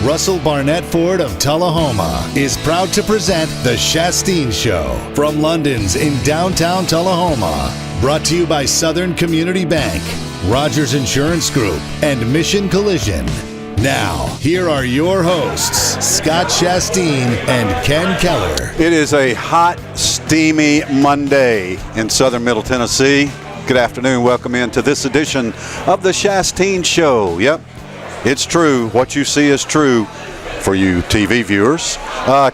Russell Barnett Ford of Tullahoma is proud to present The Shasteen Show from London's in downtown Tullahoma. Brought to you by Southern Community Bank, Rogers Insurance Group, and Mission Collision. Now, here are your hosts, Scott Shasteen and Ken Keller. It is a hot, steamy Monday in southern Middle Tennessee. Good afternoon. Welcome into this edition of The Shasteen Show. Yep, it's true. What you see is true for you TV viewers.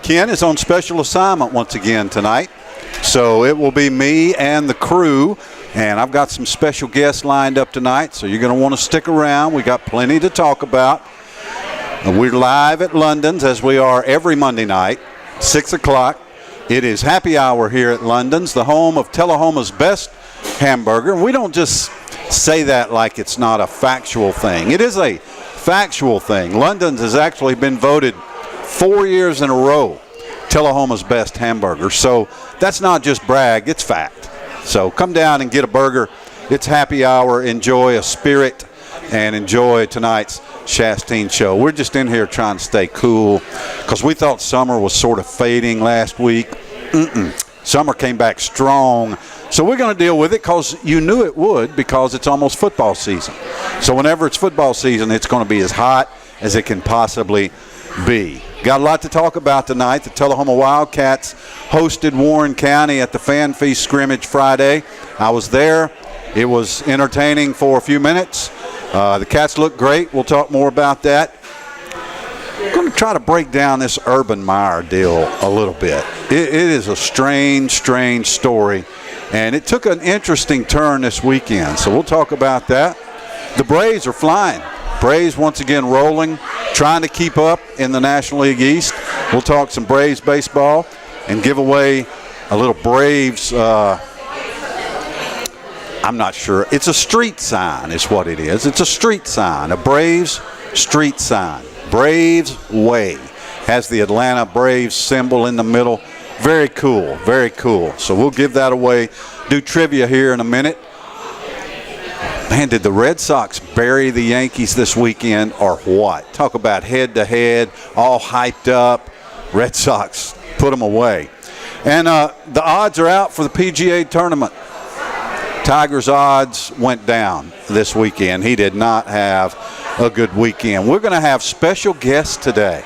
Ken is on special assignment once again tonight. So it will be me and the crew. And I've got some special guests lined up tonight, so you're going to want to stick around. We got plenty to talk about. We're live at London's, as we are every Monday night, 6 o'clock. It is happy hour here at London's, the home of Tullahoma's best hamburger. And we don't just say that like it's not a factual thing. It is a factual thing. London's has actually been voted 4 years in a row Tullahoma's best hamburger. So that's not just brag, it's fact. So come down and get a burger. It's happy hour. Enjoy a spirit and enjoy tonight's Shasteen Show. We're just in here trying to stay cool because we thought summer was sort of fading last week. Summer came back strong. So we're going to deal with it because you knew it would, because it's almost football season. So whenever it's football season, it's going to be as hot as it can possibly be. Got a lot to talk about tonight. The Tullahoma Wildcats hosted Warren County at the Fan Feast scrimmage Friday. I was there. It was entertaining for a few minutes. The Cats looked great. We'll talk more about that. I'm going to try to break down this Urban Meyer deal a little bit. It is a strange, strange story, and it took an interesting turn this weekend. So we'll talk about that. The Braves are flying. Braves once again rolling, trying to keep up in the National League East. We'll talk some Braves baseball and give away a little Braves, I'm not sure. It's a street sign is what it is. It's a street sign, a Braves street sign. Braves Way has the Atlanta Braves symbol in the middle. Very cool, very cool. So we'll give that away. Do trivia here in a minute. Man, did the Red Sox bury the Yankees this weekend or what? Talk about head-to-head, all hyped up. Red Sox put them away. And the odds are out for the PGA tournament. Tiger's odds went down this weekend. He did not have a good weekend. We're going to have special guests today.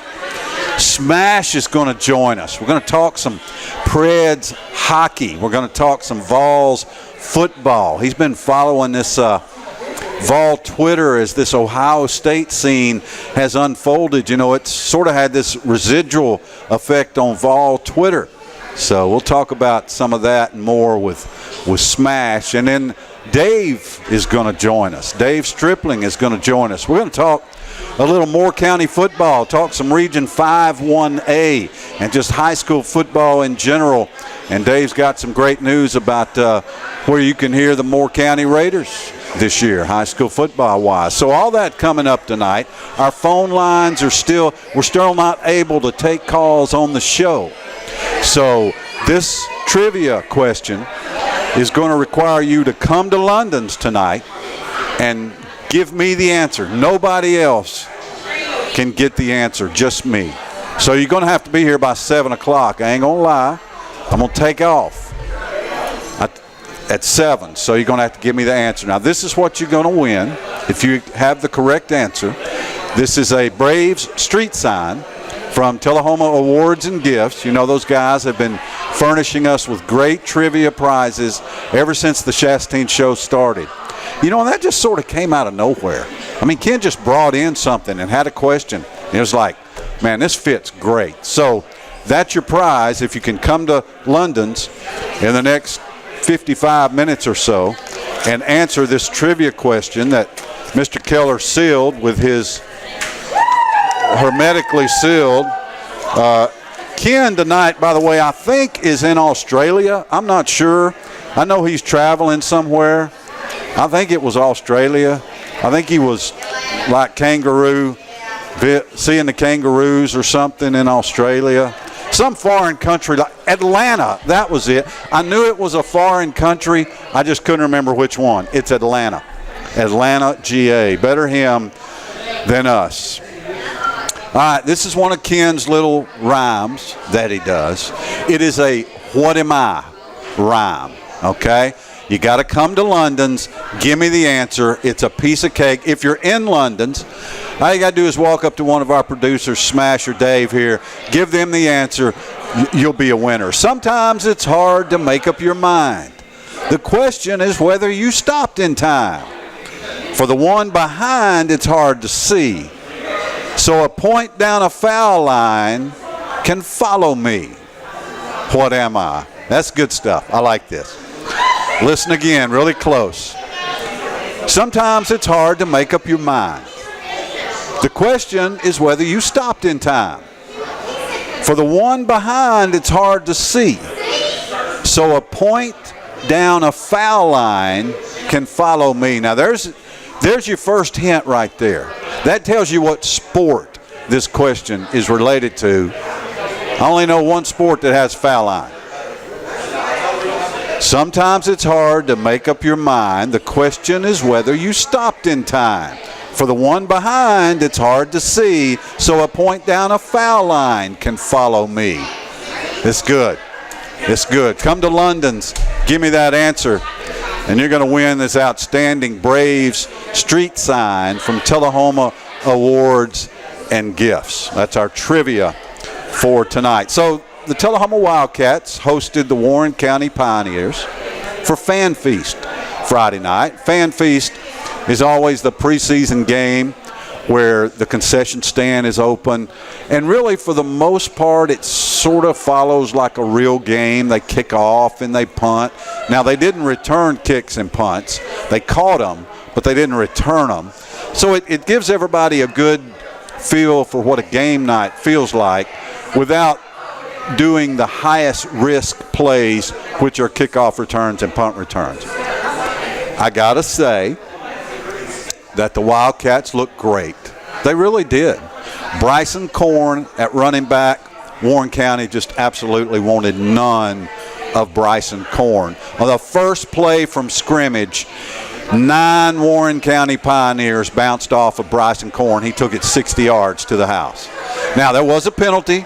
Smash is going to join us. We're going to talk some Preds hockey. We're going to talk some Vols football. He's been following this Vol Twitter as this Ohio State scene has unfolded. You know, it's sort of had this residual effect on Vol Twitter. So we'll talk about some of that and more with Smash. And then Dave is going to join us. Dave Stripling is going to join us. We're going to talk a little Moore County football, talk some Region 5-1A, and just high school football in general. And Dave's got some great news about where you can hear the Moore County Raiders this year, high school football-wise. So all that coming up tonight. Our phone lines are we're still not able to take calls on the show. So this trivia question is going to require you to come to London's tonight and give me the answer. Nobody else can get the answer, just me. So you're going to have to be here by 7 o'clock. I ain't going to lie. I'm going to take off at 7, so you're going to have to give me the answer. Now, this is what you're going to win if you have the correct answer. This is a Braves street sign from Tullahoma Awards and Gifts. You know, those guys have been furnishing us with great trivia prizes ever since the Shasteen Show started. You know, and that just sort of came out of nowhere. I mean, Ken just brought in something and had a question. It was like, man, this fits great. So that's your prize if you can come to London's in the next 55 minutes or so and answer this trivia question that Mr. Keller sealed with his hermetically sealed. Ken tonight, by the way, I think is in Australia. I'm not sure. I know he's traveling somewhere. I think it was Australia. I think he was like seeing the kangaroos or something in Australia. Some foreign country, like Atlanta, that was it. I knew it was a foreign country. I just couldn't remember which one. It's Atlanta. Atlanta, GA. Better him than us. All right, this is one of Ken's little rhymes that he does. It is a what am I rhyme, okay? You got to come to London's, give me the answer. It's a piece of cake. If you're in London's, all you got to do is walk up to one of our producers, Smash or Dave here, give them the answer, you'll be a winner. Sometimes it's hard to make up your mind. The question is whether you stopped in time. For the one behind, it's hard to see. So a point down a foul line can follow me. What am I? That's good stuff. I like this. Listen again, really close. Sometimes it's hard to make up your mind. The question is whether you stopped in time. For the one behind, it's hard to see. So a point down a foul line can follow me. Now there's your first hint right there. That tells you what sport this question is related to. I only know one sport that has foul line. Sometimes it's hard to make up your mind. The question is whether you stopped in time. For the one behind, it's hard to see, so a point down a foul line can follow me. It's good. It's good. Come to London's, give me that answer, and you're going to win this outstanding Braves street sign from Tullahoma Awards and Gifts. That's our trivia for tonight. So the Tullahoma Wildcats hosted the Warren County Pioneers for Fan Feast Friday night. Fan Feast is always the preseason game where the concession stand is open. And really, for the most part, it sort of follows like a real game. They kick off and they punt. Now, they didn't return kicks and punts. They caught them, but they didn't return them. So it gives everybody a good feel for what a game night feels like without doing the highest risk plays, which are kickoff returns and punt returns. I got to say that the Wildcats looked great. They really did. Bryson Korn at running back. Warren County just absolutely wanted none of Bryson Korn. On the first play from scrimmage, 9 Warren County Pioneers bounced off of Bryson Korn. He took it 60 yards to the house. Now, there was a penalty,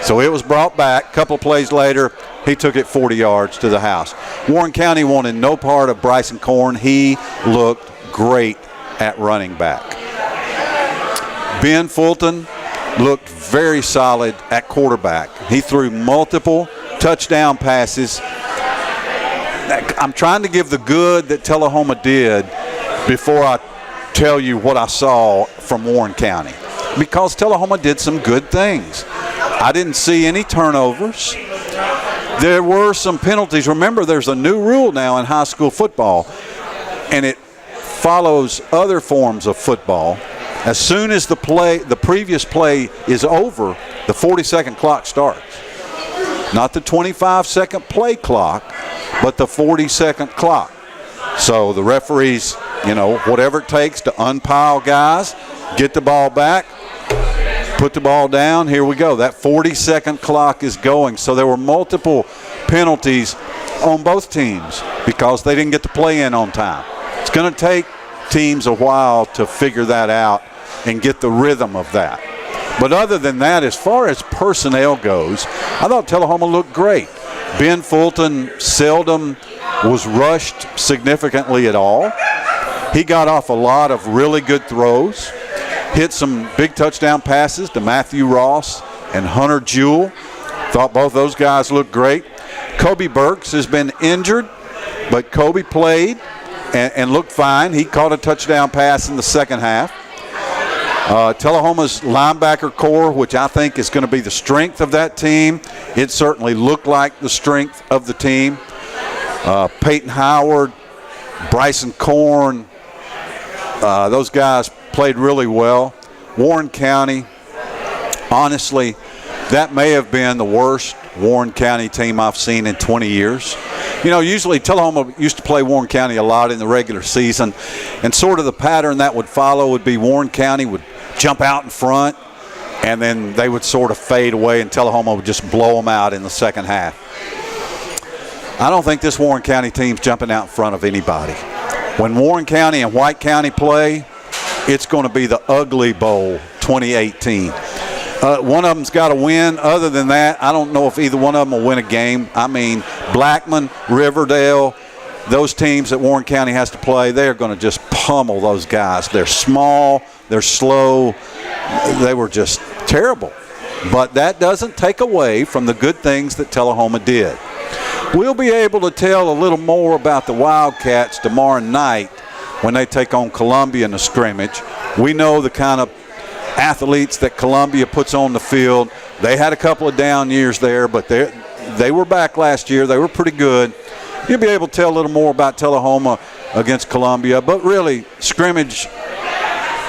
so it was brought back. A couple of plays later, he took it 40 yards to the house. Warren County wanted no part of Bryson Korn. He looked great at running back. Ben Fulton looked very solid at quarterback. He threw multiple touchdown passes. I'm trying to give the good that Tullahoma did before I tell you what I saw from Warren County, because Tullahoma did some good things. I didn't see any turnovers. There were some penalties. Remember, there's a new rule now in high school football, and it follows other forms of football. As soon as the previous play is over, the 40-second clock starts. Not the 25-second play clock, but the 40-second clock. So the referees, whatever it takes to unpile guys, get the ball back, put the ball down, here we go. That 40-second clock is going. So there were multiple penalties on both teams because they didn't get the play in on time. It's going to take teams a while to figure that out and get the rhythm of that. But other than that, as far as personnel goes, I thought Tullahoma looked great. Ben Fulton seldom was rushed significantly at all. He got off a lot of really good throws, hit some big touchdown passes to Matthew Ross and Hunter Jewell. Thought both those guys looked great. Kobe Burks has been injured, but Kobe played and looked fine. He caught a touchdown pass in the second half. Tullahoma's linebacker core, which I think is going to be the strength of that team, it certainly looked like the strength of the team. Peyton Howard, Bryson Korn, those guys played really well. Warren County, honestly, that may have been the worst Warren County team I've seen in 20 years. Usually Tullahoma used to play Warren County a lot in the regular season, and sort of the pattern that would follow would be Warren County would jump out in front, and then they would sort of fade away, and Tullahoma would just blow them out in the second half. I don't think this Warren County team's jumping out in front of anybody. When Warren County and White County play, it's going to be the Ugly Bowl 2018. One of them's got to win. Other than that, I don't know if either one of them will win a game. I mean, Blackman, Riverdale, those teams that Warren County has to play, they're going to just pummel those guys. They're small. They're slow. They were just terrible. But that doesn't take away from the good things that Tullahoma did. We'll be able to tell a little more about the Wildcats tomorrow night when they take on Columbia in the scrimmage. We know the kind of athletes that Columbia puts on the field. They had a couple of down years there, but they were back last year. They were pretty good. You'll be able to tell a little more about Tullahoma against Columbia, but really scrimmage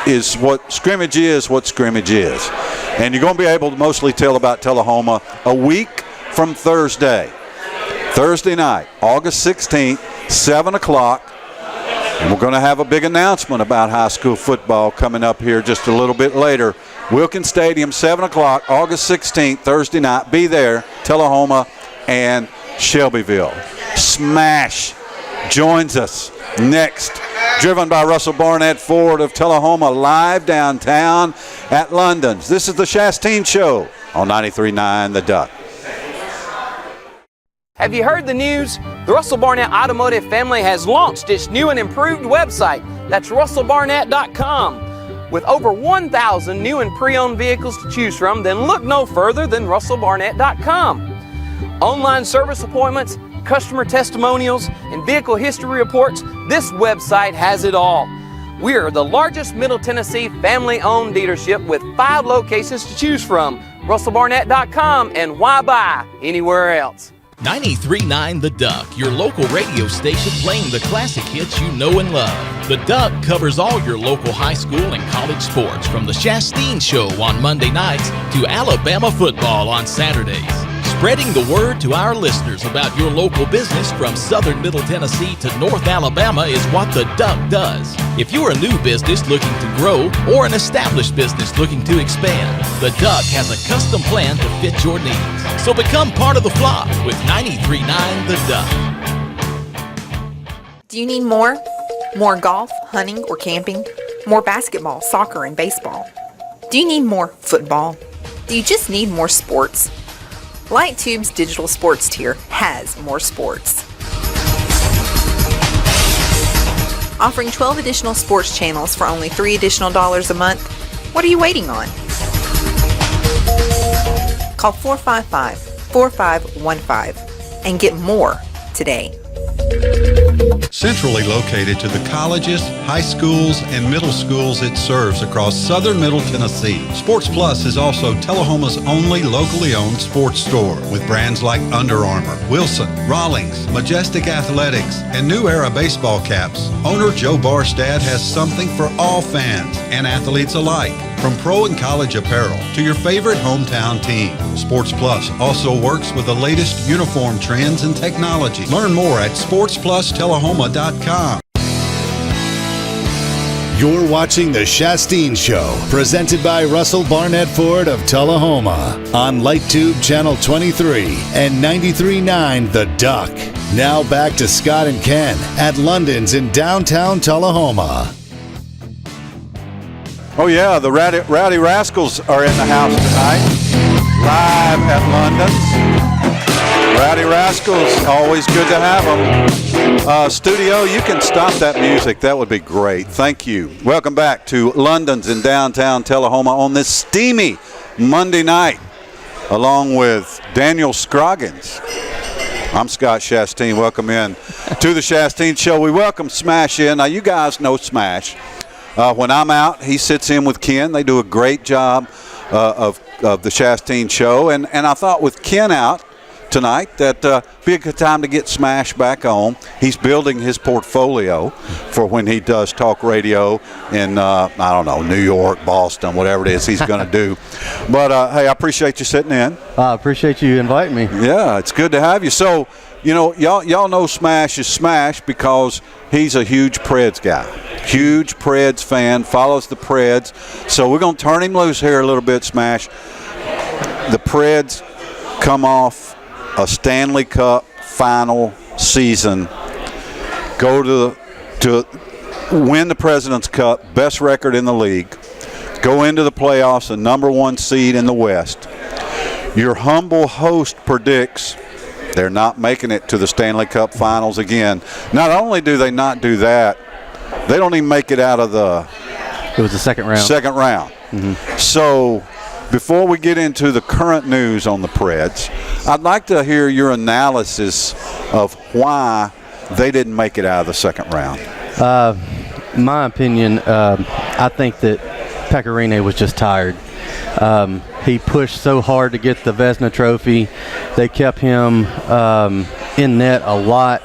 is what scrimmage is. And you're going to be able to mostly tell about Tullahoma a week from Thursday night, August 16th, 7 o'clock. And we're going to have a big announcement about high school football coming up here just a little bit later. Wilkins Stadium, 7 o'clock, August 16th, Thursday night. Be there, Tullahoma and Shelbyville. Smash joins us next, driven by Russell Barnett Ford of Tullahoma, live downtown at London's. This is the Shasteen Show on 93.9 The Duck. Have you heard the news? The Russell Barnett Automotive family has launched its new and improved website. That's russellbarnett.com. With over 1,000 new and pre-owned vehicles to choose from, then look no further than russellbarnett.com. Online service appointments, customer testimonials, and vehicle history reports, this website has it all. We are the largest Middle Tennessee family-owned dealership with 5 locations to choose from. russellbarnett.com, and why buy anywhere else? 93.9 The Duck, your local radio station playing the classic hits you know and love. The Duck covers all your local high school and college sports, from the Shasteen Show on Monday nights to Alabama football on Saturdays. Spreading the word to our listeners about your local business from southern Middle Tennessee to North Alabama is what the Duck does. If you're a new business looking to grow or an established business looking to expand, the Duck has a custom plan to fit your needs. So become part of the flock with 93.9 The Duck. Do you need more? More golf, hunting, or camping? More basketball, soccer, and baseball? Do you need more football? Do you just need more sports? Light Tube's digital sports tier has more sports. Offering 12 additional sports channels for only $3 additional a month. What are you waiting on? Call 455-4515 and get more today. Centrally located to the colleges, high schools, and middle schools it serves across southern Middle Tennessee, Sports Plus is also Tullahoma's only locally owned sports store with brands like Under Armour, Wilson, Rawlings, Majestic Athletics, and New Era baseball caps. Owner Joe Barstad has something for all fans and athletes alike, from pro and college apparel to your favorite hometown team. Sports Plus also works with the latest uniform trends and technology. Learn more at sportsplustullahoma.com. You're watching The Shasteen Show, presented by Russell Barnett Ford of Tullahoma on LightTube Channel 23 and 93.9 The Duck. Now back to Scott and Ken at London's in downtown Tullahoma. Oh, yeah, the Rowdy Rascals are in the house tonight, live at London's. Rowdy Rascals, always good to have them. Studio, you can stop that music. That would be great. Thank you. Welcome back to London's in downtown Tullahoma on this steamy Monday night, along with Daniel Scroggins. I'm Scott Shasteen. Welcome in to the Shasteen Show. We welcome Smash in. Now, you guys know Smash. When I'm out, he sits in with Ken. They do a great job of the Shasteen Show. And I thought with Ken out tonight that be a good time to get Smash back on. He's building his portfolio for when he does talk radio in, I don't know, New York, Boston, whatever it is he's going to do. But, hey, I appreciate you sitting in. I appreciate you inviting me. Yeah, it's good to have you. So, you know, y'all know Smash is Smash because he's a huge Preds guy. Huge Preds fan, follows the Preds. So we're going to turn him loose here a little bit, Smash. The Preds come off a Stanley Cup final season, go to win the President's Cup, best record in the league, go into the playoffs, the number 1 seed in the West. Your humble host predicts they're not making it to the Stanley Cup Finals again. Not only do they not do that, they don't even make it out of the It was the second round. Mm-hmm. So before we get into the current news on the Preds, I'd like to hear your analysis of why they didn't make it out of the second round. My opinion, I think that Pekka Rinne was just tired. He pushed so hard to get the Vezina trophy. They kept him in net a lot.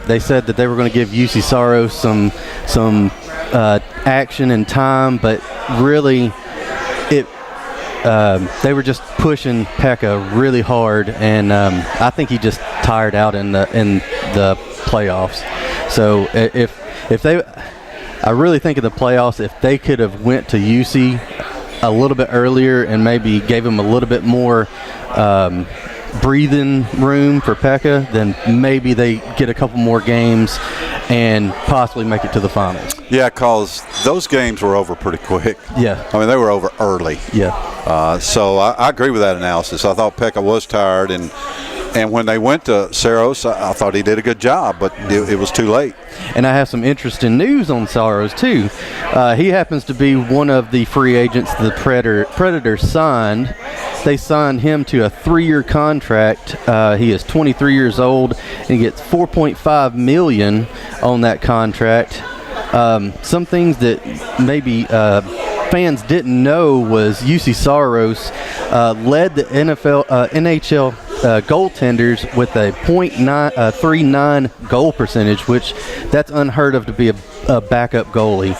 They said that they were going to give UC Saros some action and time, but really they were just pushing Pekka really hard, and I think he just tired out in the playoffs. So if they, I really think in the playoffs, if they could have went to UC a little bit earlier and maybe gave him a little bit more breathing room for Pekka, then maybe they get a couple more games and possibly make it to the finals. Yeah, because those games were over pretty quick. Yeah. I mean, they were over early. Yeah. So I agree with that analysis. I thought Pekka was tired, and when they went to Saros, I thought he did a good job, but it was too late. And I have some interesting news on Saros, too. He happens to be one of the free agents the Predators signed. They signed him to a 3-year contract. He is 23 years old and he gets $4.5 million on that contract. Some things that maybe fans didn't know was UC Saros led the NHL goaltenders with a .39 goal percentage, which that's unheard of to be a backup goalie.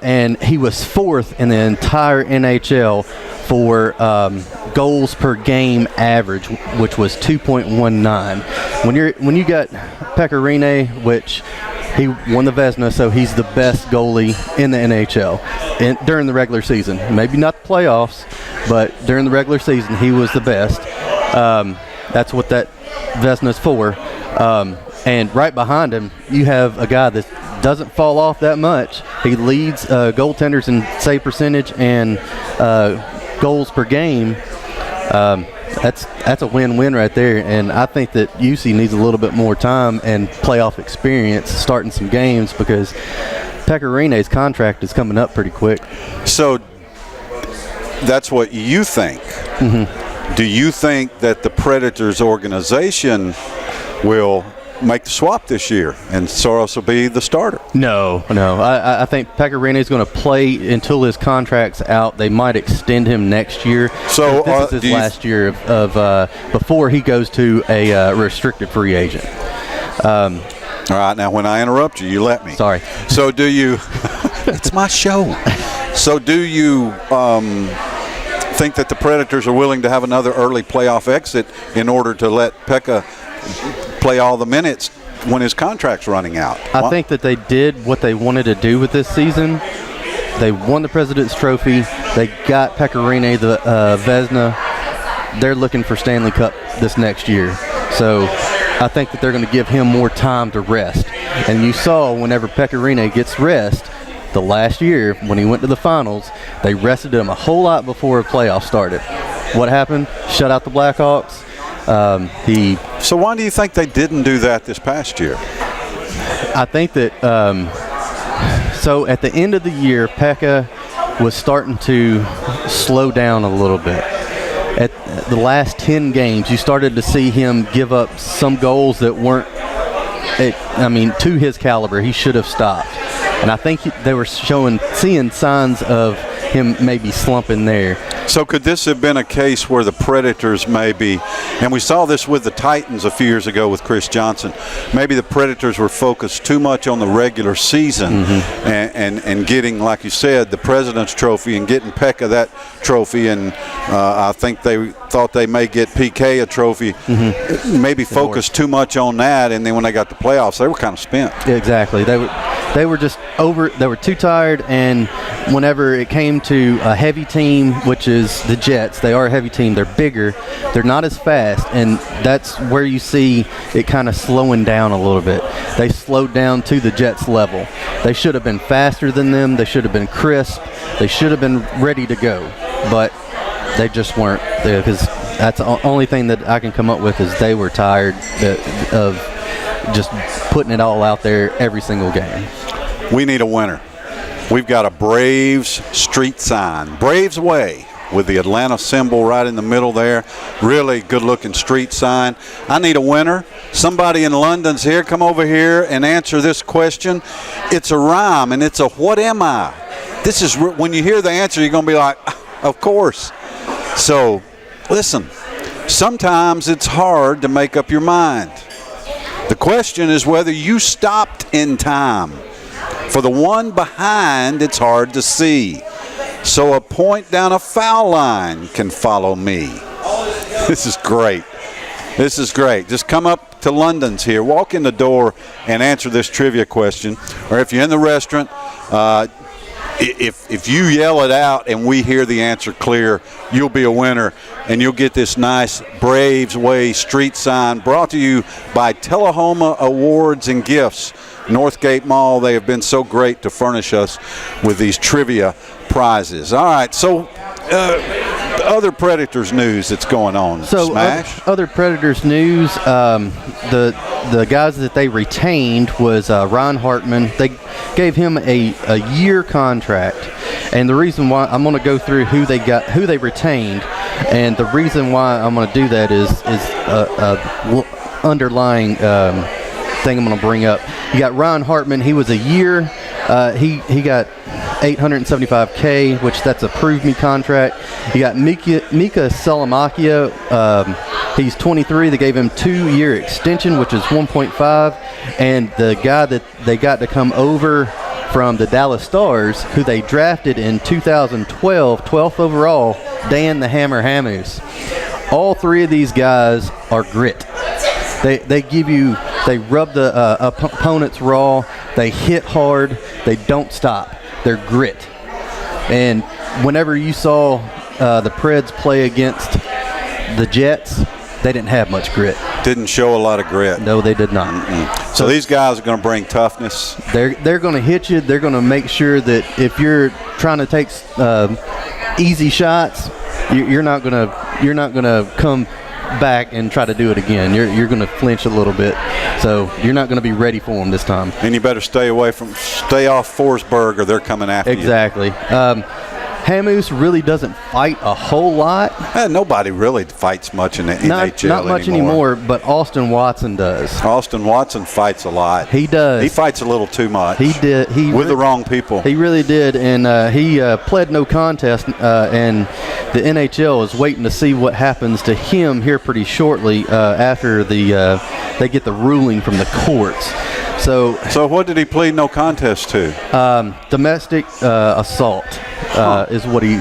And he was 4th in the entire NHL for goals per game average, which was 2.19. When you got Pekka Rinne, which he won the Vezina, so he's the best goalie in the NHL during the regular season. Maybe not the playoffs, but during the regular season, he was the best. That's what that Vezina's for. And right behind him, you have a guy that doesn't fall off that much. He leads goaltenders in save percentage and goals per game. That's a win-win right there, and I think that UC needs a little bit more time and playoff experience starting some games, because Pekka Rinne's contract is coming up pretty quick. So that's what you think. Mm-hmm. Do you think that the Predators organization will make the swap this year and Saros will be the starter? No. I think Pekka Rinne is going to play until his contract's out. They might extend him next year. So this is his last year of before he goes to a restricted free agent. All right, now when I interrupt you, you let me. Sorry. So do you? It's my show. So do you think that the Predators are willing to have another early playoff exit in order to let Pekka play all the minutes when his contract's running out? I think that they did what they wanted to do with this season. They won the President's Trophy. They got Pekka Rinne the Vezina. They're looking for Stanley Cup this next year. So I think that they're going to give him more time to rest. And you saw whenever Pekka Rinne gets rest, the last year when he went to the finals, they rested him a whole lot before the playoffs started. What happened? Shut out the Blackhawks. So why do you think they didn't do that this past year? I think that so at the end of the year, Pekka was starting to slow down a little bit. At the last 10 games, you started to see him give up some goals that weren't, to his caliber. He should have stopped. And I think they were seeing signs of him maybe slumping there. So could this have been a case where the Predators maybe, and we saw this with the Titans a few years ago with Chris Johnson, maybe the Predators were focused too much on the regular season and getting, like you said, the President's Trophy and getting Pekka that trophy, and I think they thought they may get PK a trophy, maybe focused too much on that, and then when they got the playoffs, they were kind of spent. Exactly. They were just they were too tired, and whenever it came to a heavy team, which is the Jets, they are a heavy team. They're bigger. They're not as fast, and that's where you see it kind of slowing down a little bit. They slowed down to the Jets' level. They should have been faster than them. They should have been crisp. They should have been ready to go, but they just weren't, because that's the only thing that I can come up with is they were tired of just putting it all out there every single game. We need a winner. We've got a Braves street sign, Braves Way, with the Atlanta symbol right in the middle there. Really good-looking street sign. I need a winner. Somebody in London's here. Come over here and answer this question. It's a rhyme, and it's a what am I? This is when you hear the answer, you're going to be like, of course. So, listen, sometimes it's hard to make up your mind. The question is whether you stopped in time. For the one behind, it's hard to see. So a point down a foul line can follow me. This is great. This is great. Just come up to London's here, walk in the door, and answer this trivia question. Or if you're in the restaurant, if you yell it out and we hear the answer clear, you'll be a winner, and you'll get this nice Braves Way street sign brought to you by Tullahoma Awards and Gifts. Northgate Mall, they have been so great to furnish us with these trivia prizes. All right, so other Predators news that's going on. So Smash? Other Predators news, the guys that they retained was Ryan Hartman. They gave him a year contract, and the reason why I'm going to go through who they retained, and the reason why I'm going to do that is underlying thing I'm going to bring up. You got Ryan Hartman. He was a year. He got $875K, which that's a prove me contract. You got Mika Salamakia. He's 23. They gave him 2-year extension, which is 1.5. And the guy that they got to come over from the Dallas Stars, who they drafted in 2012, 12th overall, Dan the Hammer Hamus. All three of these guys are grit. They rub the opponents raw. They hit hard. They don't stop. They're grit. And whenever you saw the Preds play against the Jets, they didn't have much grit. Didn't show a lot of grit. No, they did not. So these guys are going to bring toughness. They're going to hit you. They're going to make sure that if you're trying to take easy shots, you're not going to come back and try to do it again. You're going to flinch a little bit, so you're not going to be ready for them this time. And you better stay off Forsberg, or they're coming after you. Exactly. Hamus really doesn't fight a whole lot. Nobody really fights much in the NHL Not much anymore, but Austin Watson does. Austin Watson fights a lot. He does. He fights a little too much. He did. With the wrong people. He really did, and he pled no contest, and the NHL is waiting to see what happens to him here pretty shortly after they get the ruling from the courts. So what did he plead no contest to? Domestic assault is what he.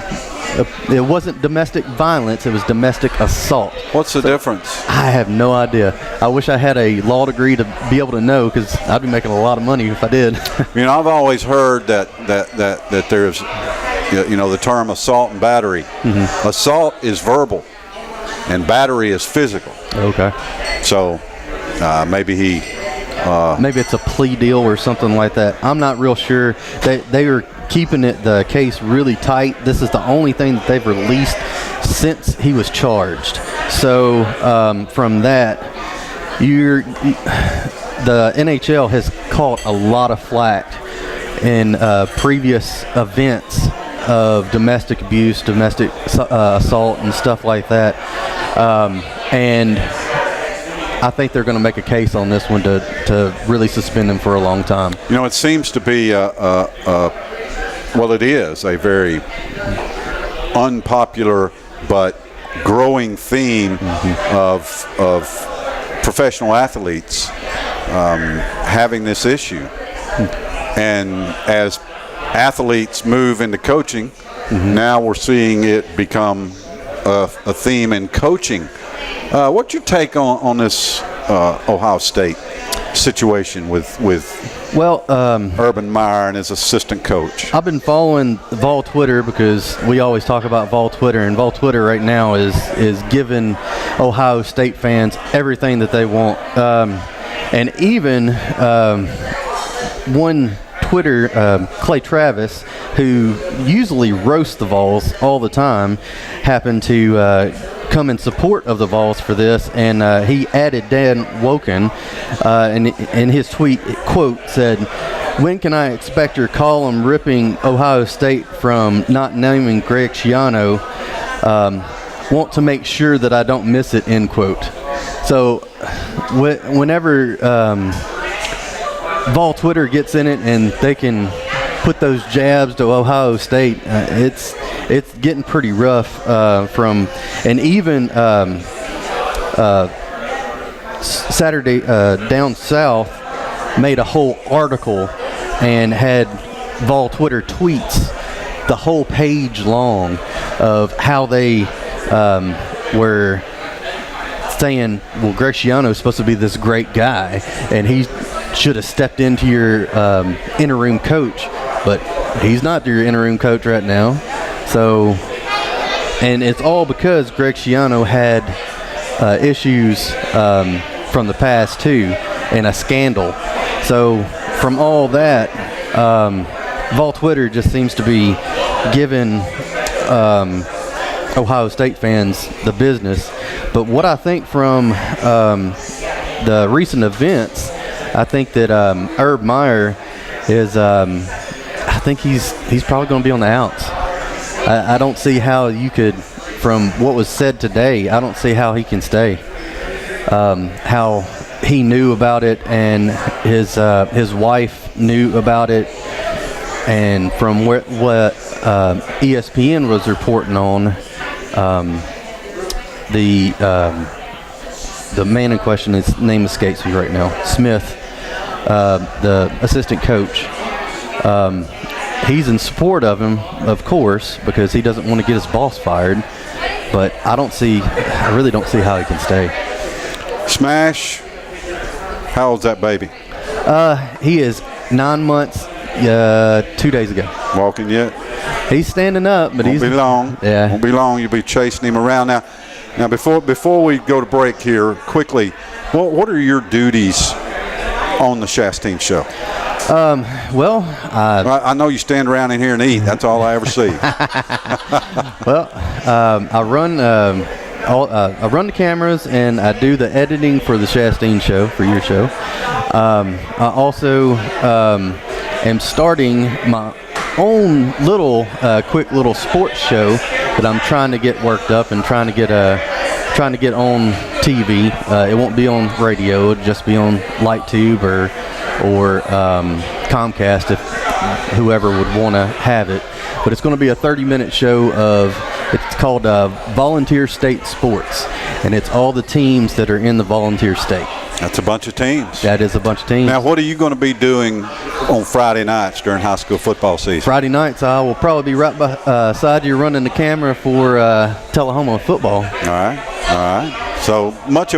It wasn't domestic violence; it was domestic assault. What's the difference? I have no idea. I wish I had a law degree to be able to know, because I'd be making a lot of money if I did. I've always heard that there's, the term assault and battery. Mm-hmm. Assault is verbal, and battery is physical. Okay. So maybe he. Maybe it's a plea deal or something like that. I'm not real sure. They were keeping the case really tight. This is the only thing that they've released since he was charged. So from that, the NHL has caught a lot of flack in previous events of domestic abuse, domestic assault, and stuff like that. And I think they're going to make a case on this one to really suspend him for a long time. It seems to be it is a very unpopular but growing theme of professional athletes having this issue. And as athletes move into coaching, now we're seeing it become a theme in coaching. What's your take on this Ohio State situation with Urban Meyer and his assistant coach? I've been following Vol Twitter because we always talk about Vol Twitter, and Vol Twitter right now is giving Ohio State fans everything that they want. And even one Twitter, Clay Travis, who usually roasts the Vols all the time, happened to come in support of the Vols for this, and he added Dan Woken, and in his tweet, quote, said, "When can I expect your column ripping Ohio State from not naming Greg Schiano? Want to make sure that I don't miss it," end quote. So whenever Vol Twitter gets in it and they can put those jabs to Ohio State, it's getting pretty rough from, and even Saturday Down South made a whole article and had Vol Twitter tweets the whole page long of how they were saying, well, Greg Schiano is supposed to be this great guy and he should have stepped into your interim coach, but he's not your interim coach right now. So, and it's all because Greg Schiano had issues from the past too, and a scandal. So from all that, Vol Twitter just seems to be giving Ohio State fans the business. But what I think from the recent events, I think that Herb Meyer is, I think he's probably going to be on the outs. I don't see how you could, from what was said today, I don't see how he can stay. How he knew about it, and his wife knew about it, and from what ESPN was reporting on, the man in question, his name escapes me right now, Smith, the assistant coach, he's in support of him, of course, because he doesn't want to get his boss fired. But I really don't see how he can stay. Smash, how old's that baby? He is 9 months, 2 days ago. Walking yet? He's standing up, but Won't be long. Yeah. Won't be long. You'll be chasing him around. Now before we go to break here, quickly, what are your duties on the Shasteen Show? Well, I know you stand around in here and eat. That's all I ever see. Well, I run the cameras, and I do the editing for the Shasteen Show, for your show. I also am starting my own little quick little sports show that I'm trying to get worked up and trying to get on TV. It won't be on radio; it'll just be on LightTube or Comcast, if whoever would want to have it. But it's going to be a 30-minute show it's called Volunteer State Sports, and it's all the teams that are in the volunteer state. That's a bunch of teams. That is a bunch of teams. Now, what are you going to be doing on Friday nights during high school football season? Friday nights, I will probably be right beside you running the camera for Tullahoma football. All right. So much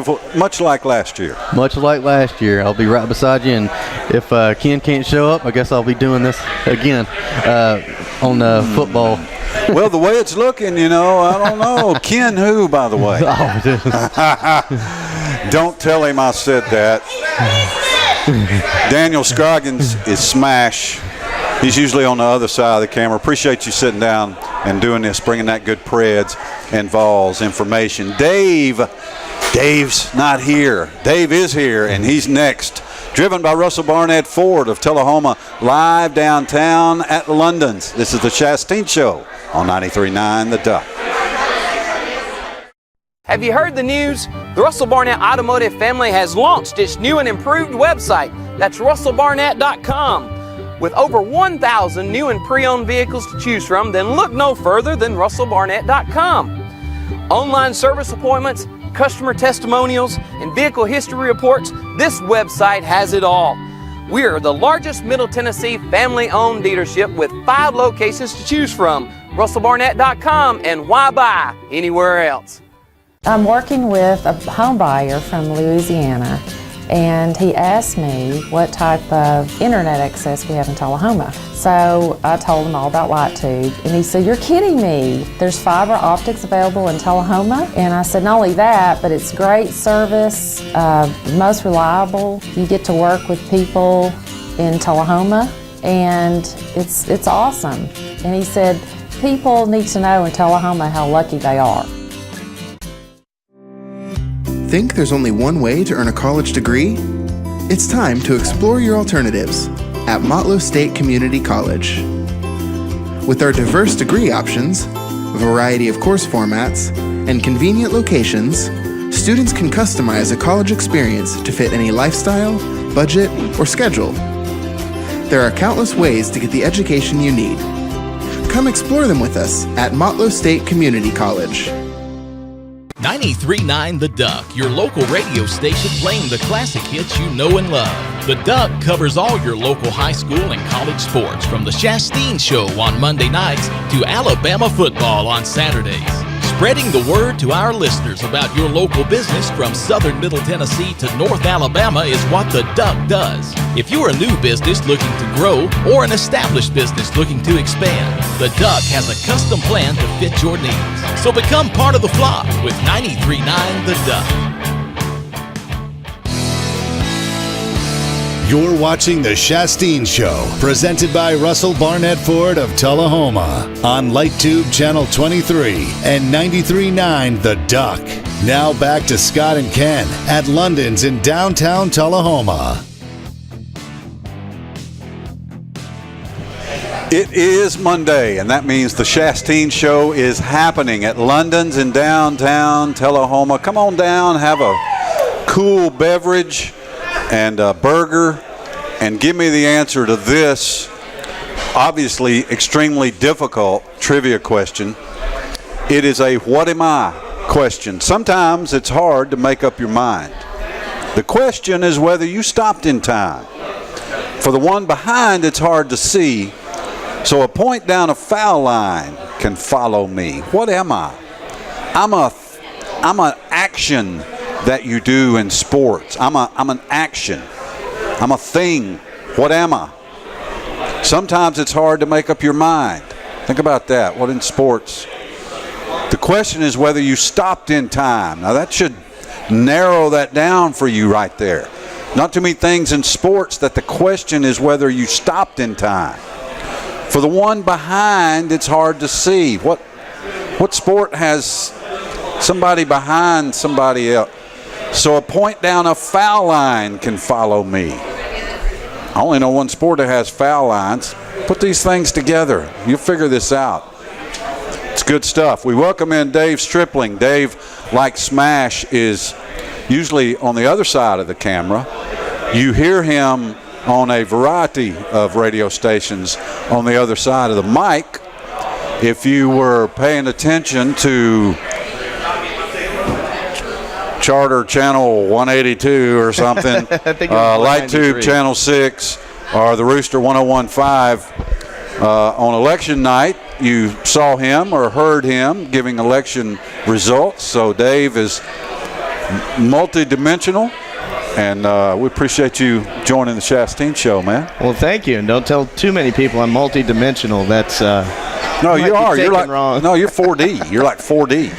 like last year. Much like last year, I'll be right beside you, and if Ken can't show up, I guess I'll be doing this again on football. Well, the way it's looking, I don't know. Ken who, by the way? Oh, Don't tell him I said that. Daniel Scroggins is Smash. He's usually on the other side of the camera. Appreciate you sitting down and doing this, bringing that good Preds and Vols information. Dave's not here. Dave is here, and he's next. Driven by Russell Barnett Ford of Tullahoma, live downtown at London's. This is the Shasteen Show on 93.9 The Duck. Have you heard the news? The Russell Barnett Automotive family has launched its new and improved website. That's russellbarnett.com. With over 1,000 new and pre-owned vehicles to choose from, then look no further than russellbarnett.com. Online service appointments, customer testimonials, and vehicle history reports, this website has it all. We are the largest Middle Tennessee family-owned dealership with 5 locations to choose from. russellbarnett.com, and why buy anywhere else? I'm working with a home buyer from Louisiana, and he asked me what type of internet access we have in Tullahoma. So I told him all about LightTube, and he said, "You're kidding me. There's fiber optics available in Tullahoma?" And I said, "Not only that, but it's great service, most reliable. You get to work with people in Tullahoma, and it's awesome." And he said, "People need to know in Tullahoma how lucky they are." Think there's only one way to earn a college degree? It's time to explore your alternatives at Motlow State Community College. With our diverse degree options, a variety of course formats, and convenient locations, students can customize a college experience to fit any lifestyle, budget, or schedule. There are countless ways to get the education you need. Come explore them with us at Motlow State Community College. 93.9 The Duck, your local radio station playing the classic hits you know and love. The Duck covers all your local high school and college sports, from the Shasteen Show on Monday nights to Alabama football on Saturdays. Spreading the word to our listeners about your local business from southern Middle Tennessee to North Alabama is what the Duck does. If you're a new business looking to grow or an established business looking to expand, the Duck has a custom plan to fit your needs. So become part of the flock with 93.9 The Duck. You're watching The Shasteen Show, presented by Russell Barnett Ford of Tullahoma on LightTube Channel 23 and 93.9 The Duck. Now back to Scott and Ken at London's in downtown Tullahoma. It is Monday, and that means the Shasteen Show is happening at London's in downtown Tullahoma. Come on down, have a cool beverage and a burger, and give me the answer to this obviously extremely difficult trivia question. It is a what am I question. Sometimes it's hard to make up your mind. The question is whether you stopped in time. For the one behind, it's hard to see, so a point down a foul line can follow me. What am I? I'm an action that you do in sports. I'm an action. I'm a thing. What am I? Sometimes it's hard to make up your mind. Think about that. What in sports? The question is whether you stopped in time. Now that should narrow that down for you right there. Not too many things in sports that the question is whether you stopped in time. For the one behind, it's hard to see. What sport has somebody behind somebody else? So a point down a foul line can follow me. I only know one sport that has foul lines. Put these things together. You'll figure this out. It's good stuff. We welcome in Dave Stripling. Dave, like Smash, is usually on the other side of the camera. You hear him on a variety of radio stations on the other side of the mic. If you were paying attention to Charter Channel 182 or something, LightTube Channel 6, or the Rooster 101.5, on election night, you saw him or heard him giving election results. So Dave is multi-dimensional, and we appreciate you joining the Shasteen Show, man. Well, thank you, and don't tell too many people I'm multi-dimensional. That's no, you are. You're like wrong. No, you're 4D. You're like 4D.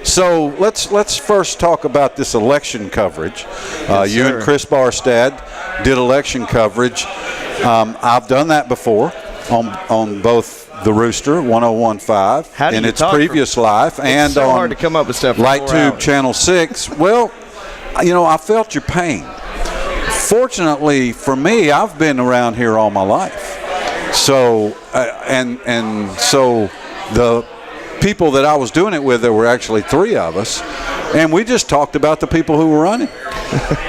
So let's first talk about this election coverage. Yes, you sir. and Chris Barstad did election coverage. I've done that before on both the Rooster 101.5 in its previous life, and so on hard to come up with stuff for 4 LightTube hours. Channel 6. Well, you know, I felt your pain. Fortunately for me, I've been around here all my life. So and so the people that I was doing it with, there were actually 3 of us, and we just talked about the people who were running,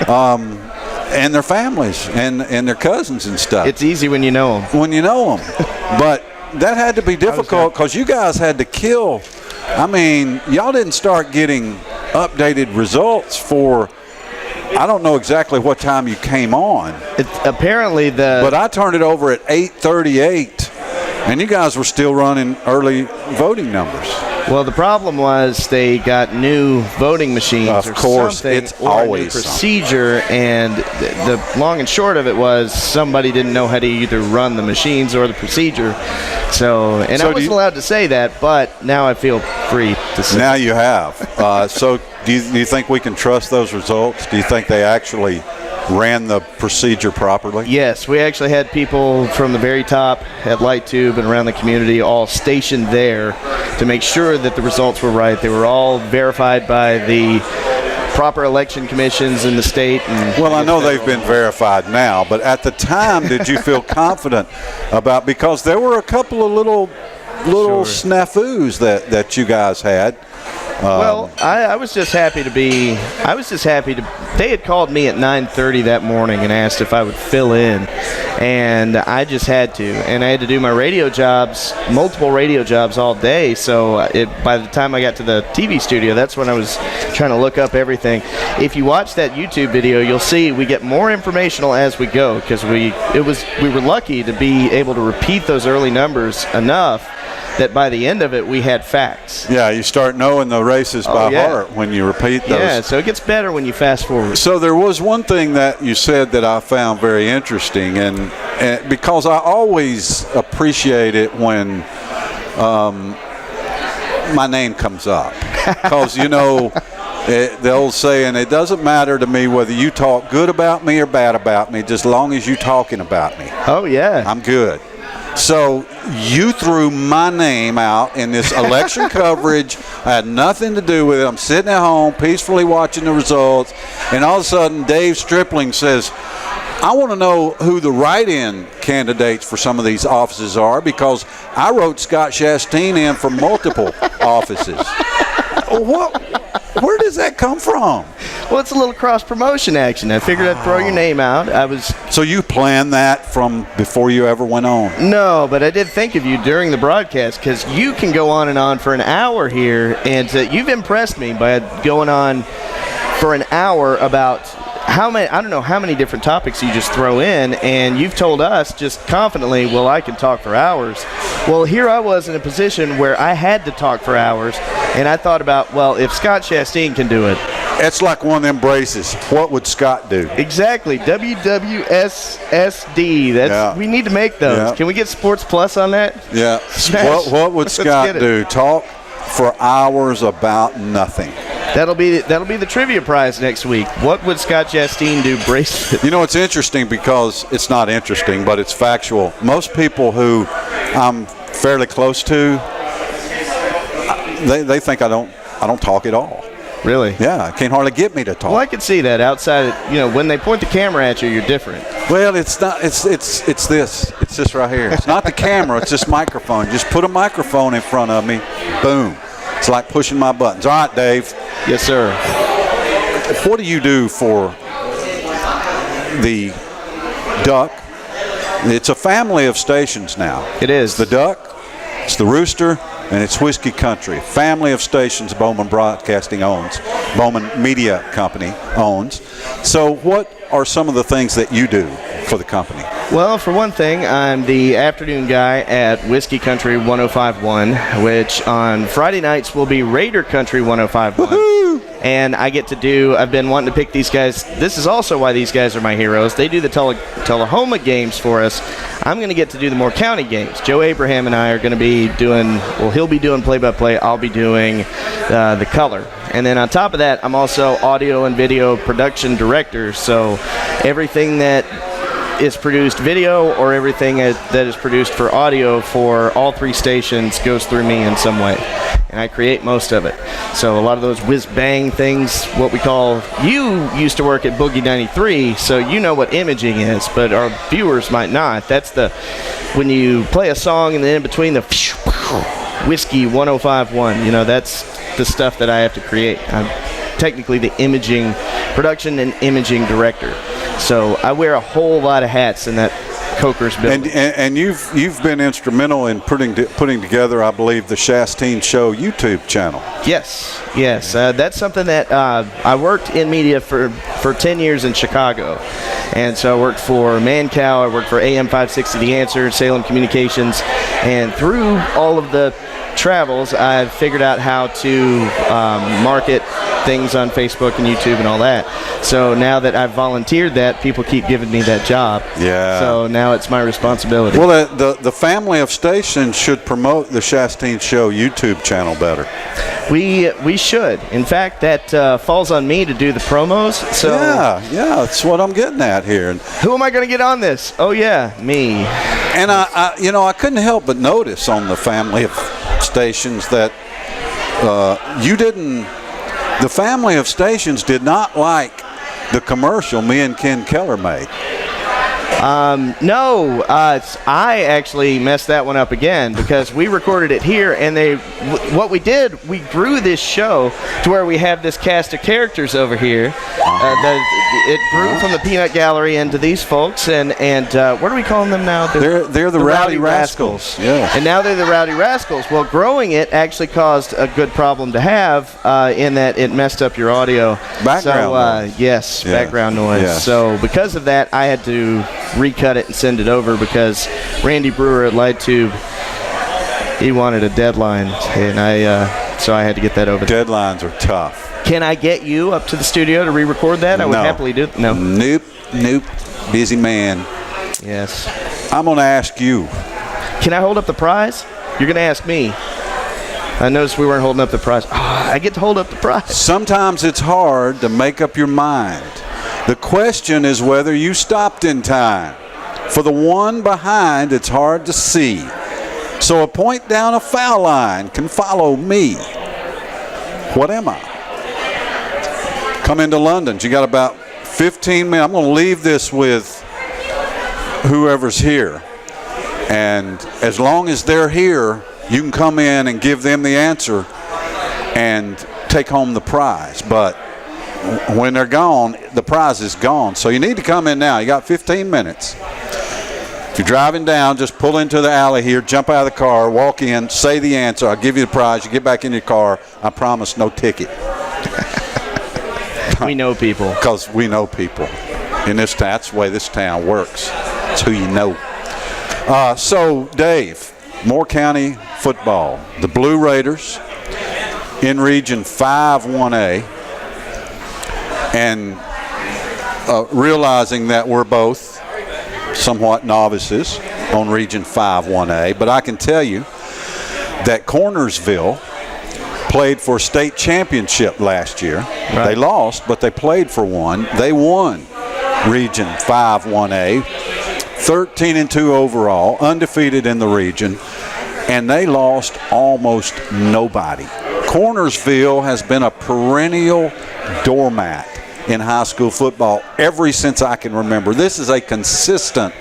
and their families and their cousins and stuff. It's easy when you know them. When you know them, but that had to be difficult because you guys had to kill. I mean, y'all didn't start getting updated results for, I don't know exactly what time you came on. Apparently But I turned it over at 8:38, and you guys were still running early voting numbers. Well, the problem was they got new voting machines Of course, something, it's or always a new procedure, and the long and short of it was somebody didn't know how to either run the machines or the procedure. So I wasn't allowed to say that, but now I feel free to say. Now you have. So do you think we can trust those results? Do you think they actually ran the procedure properly? Yes, we actually had people from the very top at Light Tube and around the community all stationed there to make sure that the results were right. They were all verified by the proper election commissions in the state. Well, I know they've been verified now, but at the time, did you feel confident about, because there were a couple of little snafus that you guys had. Well, I was just happy to they had called me at 9:30 that morning and asked if I would fill in, and I just had to, and I had to do my radio jobs, multiple radio jobs all day, so by the time I got to the TV studio, that's when I was trying to look up everything. If you watch that YouTube video, you'll see we get more informational as we go, because we were lucky to be able to repeat those early numbers enough that by the end of it, we had facts. Yeah, you start knowing the races by heart when you repeat those. Yeah, so it gets better when you fast forward. So there was one thing that you said that I found very interesting, and because I always appreciate it when my name comes up. Because, the old saying, it doesn't matter to me whether you talk good about me or bad about me, just as long as you're talking about me. Oh, yeah. I'm good. So you threw my name out in this election coverage. I had nothing to do with it. I'm sitting at home peacefully watching the results, and all of a sudden Dave Stripling says, I want to know who the write-in candidates for some of these offices are, because I wrote Scott Shasteen in for multiple offices. Where does that come from? Well, it's a little cross-promotion action. I figured I'd throw your name out. So you planned that from before you ever went on? No, but I did think of you during the broadcast, because you can go on and on for an hour here, and you've impressed me by going on for an hour about I don't know how many different topics you just throw in, and you've told us just confidently, well, I can talk for hours. Well, here I was in a position where I had to talk for hours, and I thought about, well, if Scott Shasteen can do it. It's like one of them braces. What would Scott do? Exactly. WWSSD. We need to make those. Yeah. Can we get Sports Plus on that? Yeah. What would Scott do? Talk for hours about nothing. That'll be the trivia prize next week. What would Scott Shasteen do? Bracelet. It's interesting, because it's not interesting, but it's factual. Most people who I'm fairly close to, they think I don't talk at all. Really? Yeah, can't hardly get me to talk. Well, I can see that outside. When they point the camera at you, you're different. Well, it's not. It's this. It's this right here. It's not the camera. It's this microphone. Just put a microphone in front of me. Boom. It's like pushing my buttons. All right, Dave. Yes, sir. What do you do for the Duck? It's a family of stations now. It is. The Duck, it's the Rooster, and it's Whiskey Country. Family of stations Bowman Broadcasting owns. Bowman Media Company owns. So what are some of the things that you do for the company? Well, for one thing, I'm the afternoon guy at Whiskey Country 105.1, which on Friday nights will be Raider Country 105.1. Woohoo! And I've been wanting to pick these guys. This is also why these guys are my heroes. They do the Tullahoma games for us. I'm going to get to do the Moore County games. Joe Abraham and I are going to be he'll be doing play-by-play. I'll be doing the color. And then on top of that, I'm also audio and video production director. So everything that is produced video or everything that is produced for audio for all three stations goes through me in some way, and I create most of it. So a lot of those whiz-bang things, what we call, you used to work at Boogie 93, so you know what imaging is, but our viewers might not. That's when you play a song and then in between the Whiskey 105.1, that's the stuff that I have to create. I'm technically the imaging production and imaging director. So I wear a whole lot of hats in that Coker's building. And you've been instrumental in putting together, I believe, the Shasteen Show YouTube channel. Yes. That's something that I worked in media for 10 years in Chicago. And so I worked for Mancow, I worked for AM 560 The Answer, Salem Communications, and through all of the travels, I've figured out how to market things on Facebook and YouTube and all that. So now that I've volunteered that, people keep giving me that job. Yeah. So now it's my responsibility. Well, the family of stations should promote the Shasteen Show YouTube channel better. We should. In fact, that falls on me to do the promos. So yeah, that's what I'm getting at here. Who am I going to get on this? Oh yeah, me. And I couldn't help but notice on the family of stations that the family of stations did not like the commercial me and Ken Keller made. No, I actually messed that one up again because we recorded it here, and what we did, we grew this show to where we have this cast of characters over here. It grew from the Peanut Gallery into these folks, and what are we calling them now? They're the Rowdy Rascals. Yeah. And now they're the Rowdy Rascals. Well, growing it actually caused a good problem to have in that it messed up your audio. Background noise. Yes, Yeah. background noise. Yes. So because of that, I had to recut it and send it over because Randy Brewer at LightTube, he wanted a deadline, and so I had to get that over there. Deadlines are tough. Can I get you up to the studio to re-record that? I would happily do. No. Nope. Busy man. Yes. I'm going to ask you. Can I hold up the prize? You're going to ask me. I noticed we weren't holding up the prize. I get to hold up the prize. Sometimes it's hard to make up your mind. The question is whether you stopped in time. For the one behind, it's hard to see. So a point down a foul line can follow me. What am I? Come into London. You got about 15 minutes. I'm going to leave this with whoever's here. And as long as they're here, you can come in and give them the answer and take home the prize. But when they're gone, the prize is gone. So you need to come in now. You got 15 minutes. If you're driving down, just pull into the alley here, jump out of the car, walk in, say the answer. I'll give you the prize. You get back in your car. I promise no ticket. We know people. Because we know people. In this town, that's the way this town works. It's who you know. So, Dave, Moore County football. The Blue Raiders in Region 5-1A. And realizing that we're both somewhat novices on Region 5-1A. But I can tell you that Cornersville played for state championship last year. Right. They lost, but they played for one. They won Region 5-1A, 13-2 overall, undefeated in the region, and they lost almost nobody. Cornersville has been a perennial doormat in high school football ever since I can remember. This is a consistent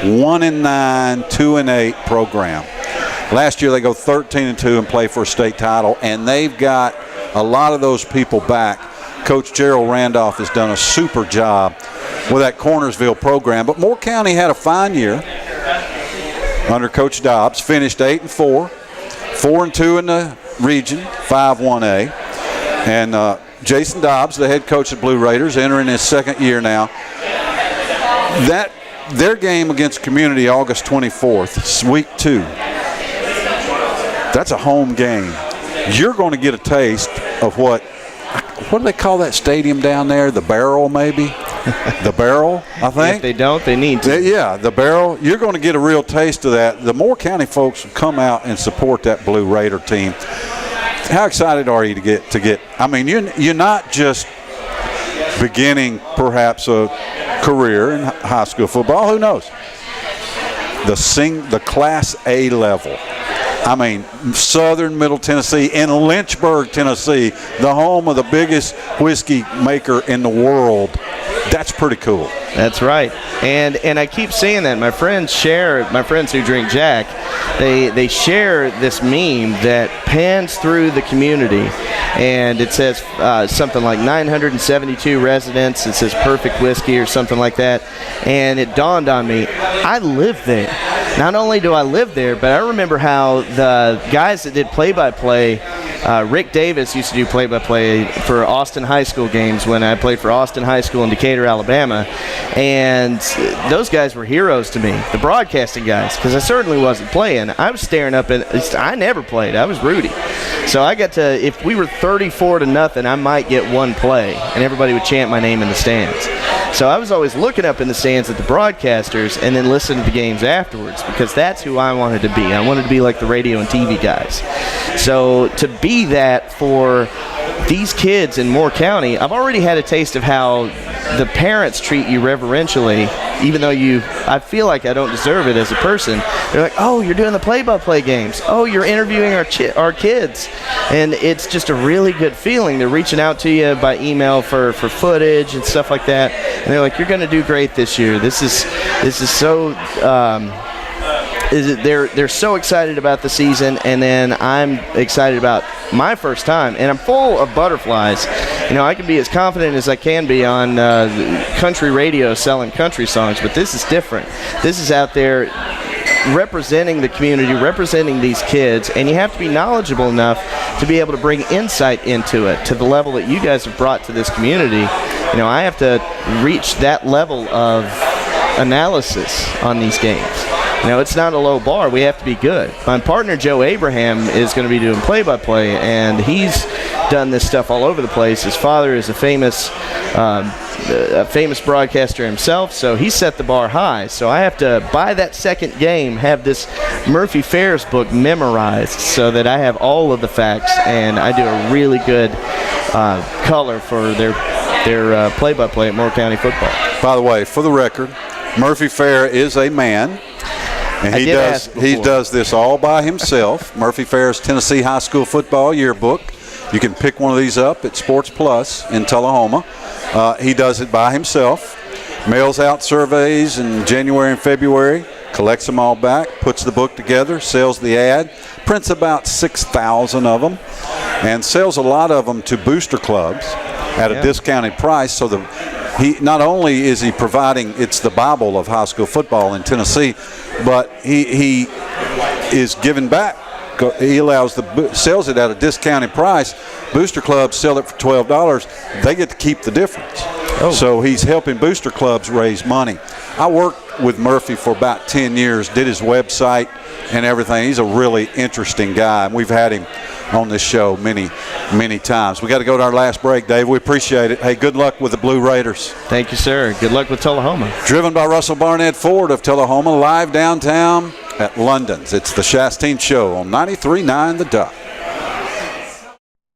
1-9, 2-8 program. Last year they go 13-2 and play for a state title, and they've got a lot of those people back. Coach Gerald Randolph has done a super job with that Cornersville program. But Moore County had a fine year under Coach Dobbs, finished 8-4, 4-2 in the region, 5-1A. And Jason Dobbs, the head coach of Blue Raiders, entering his second year now. Their game against Community August 24th, week 2. That's a home game. You're going to get a taste of what do they call that stadium down there? The Barrel, maybe? The Barrel, I think. If they don't, they need to. Yeah, the Barrel. You're going to get a real taste of that. The Moore County folks will come out and support that Blue Raider team. How excited are you to get? I mean, you're not just beginning perhaps a career in high school football. Who knows? The Class A level. I mean, southern Middle Tennessee, in Lynchburg, Tennessee, the home of the biggest whiskey maker in the world. That's pretty cool. That's right. And I keep saying that. My friends who drink Jack, they share this meme that pans through the community. And it says something like 972 residents. It says perfect whiskey or something like that. And it dawned on me, I live there. not only do I live there, but I remember how the guys that did play-by-play, Rick Davis used to do play-by-play for Austin High School games when I played for Austin High School in Decatur, Alabama. And those guys were heroes to me, the broadcasting guys, because I certainly wasn't playing. I was staring up at, I never played. I was Rudy. So I got to, if we were 34-0, I might get one play, and everybody would chant my name in the stands. So I was always looking up in the stands at the broadcasters and then listening to the games afterwards, because that's who I wanted to be. I wanted to be like the radio and TV guys. So to be that for these kids in Moore County, I've already had a taste of how the parents treat you reverentially, even though I feel like I don't deserve it as a person. They're like, oh, you're doing the play-by-play games. Oh, you're interviewing our kids. And it's just a really good feeling. They're reaching out to you by email for footage and stuff like that. And they're like, you're going to do great this year. This is so... they're so excited about the season, and then I'm excited about my first time, and I'm full of butterflies. You know, I can be as confident as I can be on country radio selling country songs, but this is different. This is out there representing the community, representing these kids, and you have to be knowledgeable enough to be able to bring insight into it to the level that you guys have brought to this community. You know, I have to reach that level of analysis on these games. You know, it's not a low bar. We have to be good. My partner, Joe Abraham, is going to be doing play-by-play, and he's done this stuff all over the place. His father is a famous broadcaster himself, so he set the bar high. So I have to, by that second game, have this Murphy Ferris book memorized so that I have all of the facts, and I do a really good color for their play-by-play at Moore County football. By the way, for the record, Murphy Fair is a man. And he does this all by himself. Murphy Fair's Tennessee High School Football Yearbook. You can pick one of these up at Sports Plus in Tullahoma. He does it by himself. Mails out surveys in January and February, collects them all back, puts the book together, sells the ad, prints about 6,000 of them, and sells a lot of them to booster clubs at a discounted price. So he not only is he providing, it's the Bible of high school football in Tennessee, but he is giving back. He sells it at a discounted price. Booster clubs sell it for $12. They get to keep the difference. Oh. So he's helping booster clubs raise money. I worked with Murphy for about 10 years, did his website and everything. He's a really interesting guy, and we've had him on this show many, many times. We got to go to our last break, Dave. We appreciate it. Hey, good luck with the Blue Raiders. Thank you, sir. Good luck with Tullahoma. Driven by Russell Barnett Ford of Tullahoma, live downtown at London's. It's the Shasteen Show on 93.9 The Duck.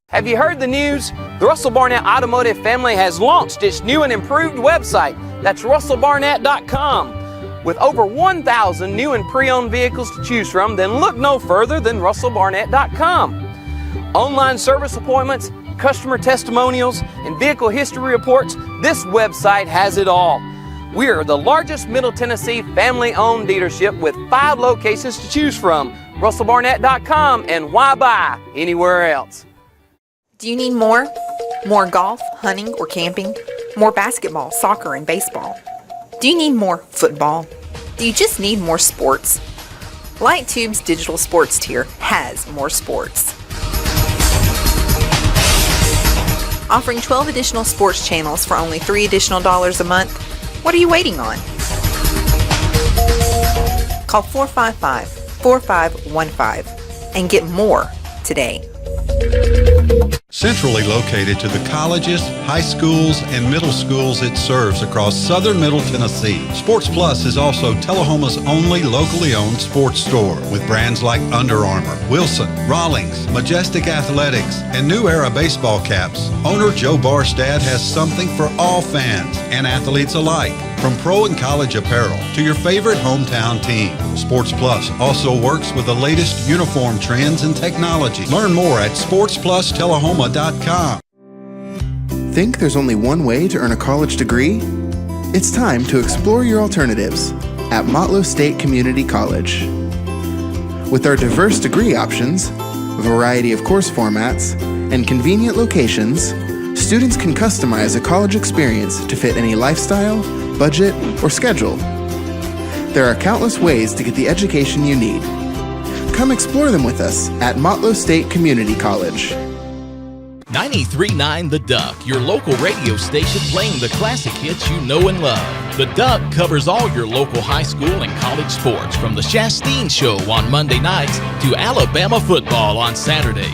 Have you heard the news? The Russell Barnett Automotive family has launched its new and improved website. That's russellbarnett.com. With over 1,000 new and pre-owned vehicles to choose from, then look no further than russellbarnett.com. Online service appointments, customer testimonials, and vehicle history reports, this website has it all. We are the largest Middle Tennessee family-owned dealership with 5 locations to choose from. russellbarnett.com, and why buy anywhere else? Do you need more? More golf, hunting, or camping? More basketball, soccer, and baseball? Do you need more football? Do you just need more sports? Light Tube's digital sports tier has more sports. Offering 12 additional sports channels for only $3 additional a month. What are you waiting on? Call 455-4515 and get more today. Centrally located to the colleges, high schools, and middle schools it serves across southern Middle Tennessee, Sports Plus is also Tullahoma's only locally owned sports store with brands like Under Armour, Wilson, Rawlings, Majestic Athletics, and New Era baseball caps. Owner Joe Barstad has something for all fans and athletes alike, from pro and college apparel to your favorite hometown team. Sports Plus also works with the latest uniform trends and technology. Learn more at sportsplustellahoma.com. Think there's only one way to earn a college degree? It's time to explore your alternatives at Motlow State Community College. With our diverse degree options, a variety of course formats, and convenient locations, students can customize a college experience to fit any lifestyle, budget, or schedule. There are countless ways to get the education you need. Come explore them with us at Motlow State Community College. 93.9 The Duck, your local radio station playing the classic hits you know and love. The Duck covers all your local high school and college sports, from the Shasteen Show on Monday nights to Alabama football on Saturdays.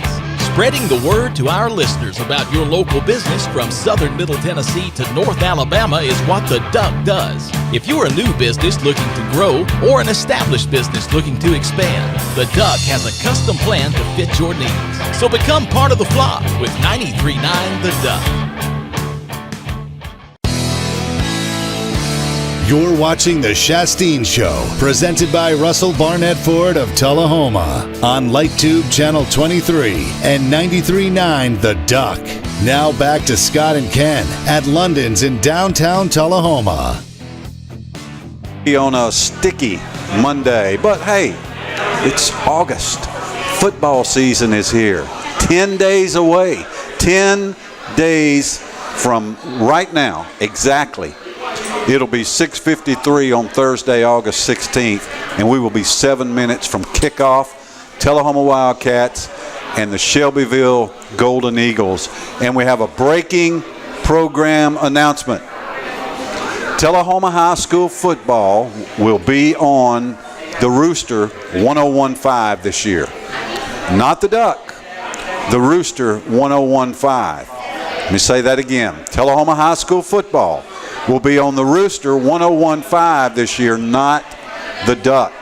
Spreading the word to our listeners about your local business from southern Middle Tennessee to North Alabama is what the Duck does. If you're a new business looking to grow or an established business looking to expand, the Duck has a custom plan to fit your needs. So become part of the flock with 93.9 The Duck. You're watching The Shasteen Show, presented by Russell Barnett Ford of Tullahoma on LightTube Channel 23 and 93.9 The Duck. Now back to Scott and Ken at London's in downtown Tullahoma. On a sticky Monday, but hey, it's August. Football season is here. 10 days away. 10 days from right now, exactly. It'll be 6:53 on Thursday, August 16th, and we will be 7 minutes from kickoff. Tullahoma Wildcats and the Shelbyville Golden Eagles. And we have a breaking program announcement. Tullahoma High School football will be on the Rooster 1015 this year. Not the Duck, the Rooster 1015. Let me say that again. Tullahoma High School football will be on the Rooster 1015 this year, not the Duck.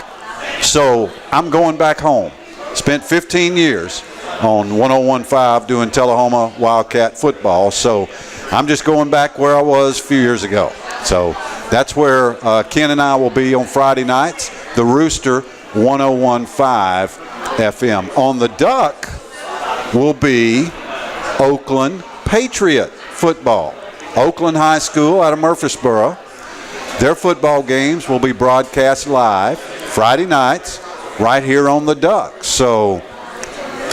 So I'm going back home. Spent 15 years on 1015 doing Tullahoma Wildcat football. So I'm just going back where I was a few years ago. So that's where Ken and I will be on Friday nights, the Rooster 1015 FM. On the Duck will be Oakland Patriot football. Oakland High School out of Murfreesboro. Their football games will be broadcast live Friday nights right here on the Duck. So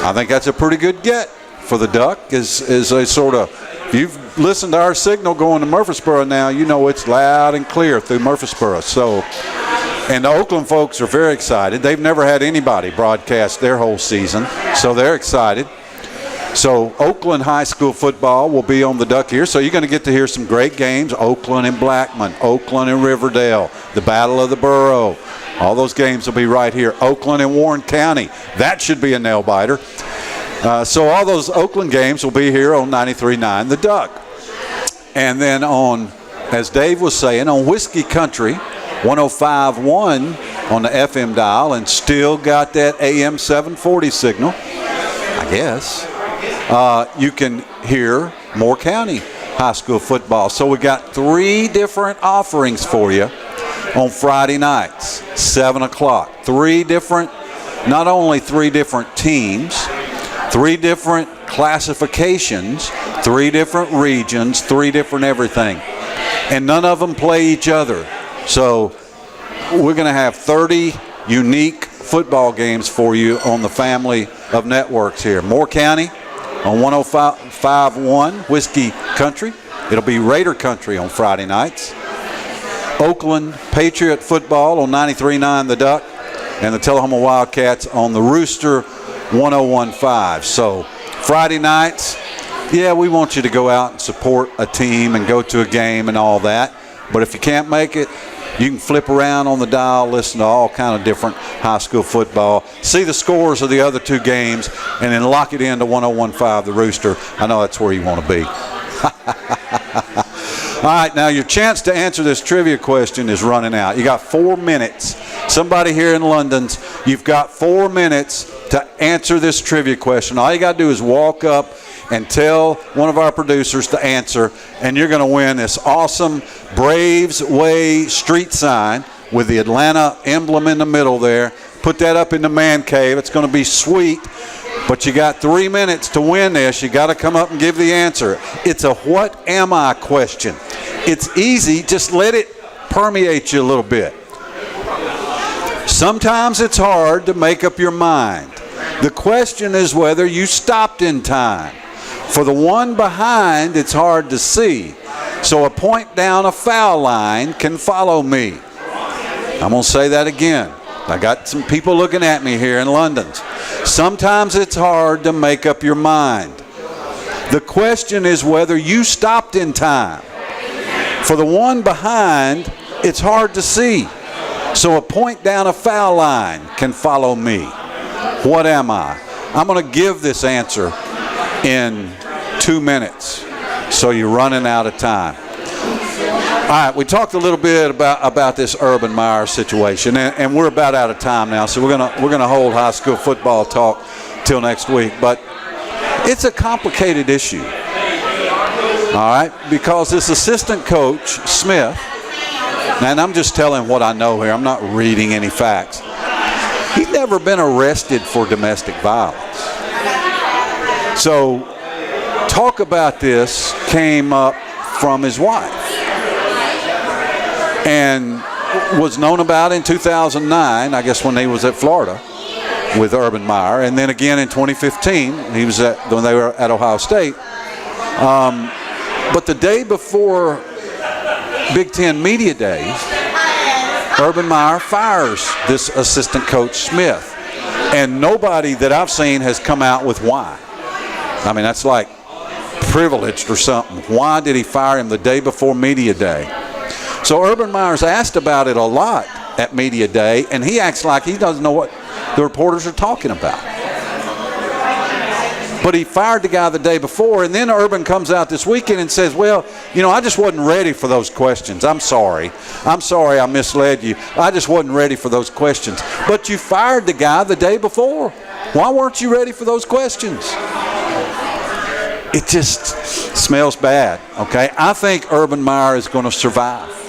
I think that's a pretty good get for the Duck. Is a sort of, if you've listened to our signal going to Murfreesboro now, you know it's loud and clear through Murfreesboro. So, and the Oakland folks are very excited. They've never had anybody broadcast their whole season, so they're excited. So Oakland High School football will be on the Duck here. So you're going to get to hear some great games. Oakland and Blackman, Oakland and Riverdale, the Battle of the Borough. All those games will be right here. Oakland and Warren County. That should be a nail-biter. So all those Oakland games will be here on 93.9 The Duck. And then on, as Dave was saying, on Whiskey Country, 105.1 on the FM dial, and still got that AM 740 signal, I guess. You can hear Moore County High School football. So we got 3 different offerings for you on Friday nights, 7 o'clock. Not only 3 different teams, 3 different classifications, 3 different regions, 3 different everything. And none of them play each other. So we're going to have 30 unique football games for you on the family of networks here. Moore County on 105.1 Whiskey Country. It'll be Raider Country on Friday nights. Oakland Patriot football on 93.9 The Duck, and the Tullahoma Wildcats on the Rooster 1015. So Friday nights, yeah, we want you to go out and support a team and go to a game and all that. But if you can't make it, you can flip around on the dial, listen to all kind of different high school football, see the scores of the other 2 games, and then lock it into 1015 The Rooster. I know that's where you want to be. All right, now your chance to answer this trivia question is running out. You got 4 minutes. Somebody here in London's, you've got 4 minutes to answer this trivia question. All you got to do is walk up and tell one of our producers to answer, and you're going to win this awesome Braves Way street sign with the Atlanta emblem in the middle there. Put that up in the man cave. It's going to be sweet. But you got 3 minutes to win this. You got to come up and give the answer. It's a what am I question. It's easy. Just let it permeate you a little bit. Sometimes it's hard to make up your mind. The question is whether you stopped in time. For the one behind, it's hard to see. So a point down a foul line can follow me. I'm going to say that again. I got some people looking at me here in London. Sometimes it's hard to make up your mind. The question is whether you stopped in time. For the one behind, it's hard to see. So a point down a foul line can follow me. What am I? I'm going to give this answer in 2 minutes. So you're running out of time. All right, we talked a little bit about this Urban Meyer situation, and we're about out of time now, so we're gonna hold high school football talk till next week. But it's a complicated issue, all right, because this assistant coach Smith, and I'm just telling what I know here. I'm not reading any facts. He's never been arrested for domestic violence. So talk about this came up from his wife. And was known about in 2009, I guess, when he was at Florida with Urban Meyer, and then again in 2015, he was when they were at Ohio State. But the day before Big Ten Media Days, Urban Meyer fires this assistant coach Smith, and nobody that I've seen has come out with why. I mean, that's like privileged or something. Why did he fire him the day before Media Day? So Urban Meyer's asked about it a lot at Media Day, and he acts like he doesn't know what the reporters are talking about. But he fired the guy the day before, and then Urban comes out this weekend and says, well, I just wasn't ready for those questions. I'm sorry I misled you. I just wasn't ready for those questions. But you fired the guy the day before. Why weren't you ready for those questions? It just smells bad, okay? I think Urban Meyer is going to survive.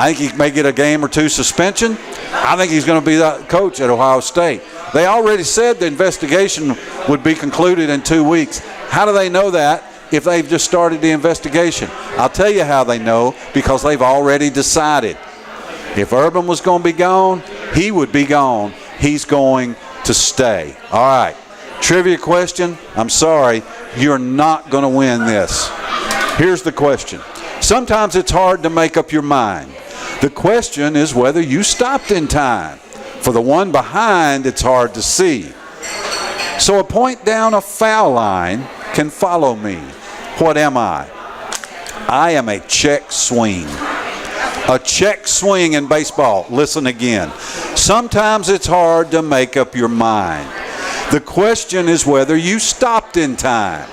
I think he may get a game or two suspension. I think he's going to be the coach at Ohio State. They already said the investigation would be concluded in 2 weeks. How do they know that if they've just started the investigation? I'll tell you how they know, because they've already decided. If Urban was going to be gone, he would be gone. He's going to stay. All right. Trivia question. I'm sorry. You're not going to win this. Here's the question. Sometimes it's hard to make up your mind. The question is whether you stopped in time. For the one behind, it's hard to see. So a point down a foul line can follow me. What am I? I am a check swing. A check swing in baseball. Listen again. Sometimes it's hard to make up your mind. The question is whether you stopped in time.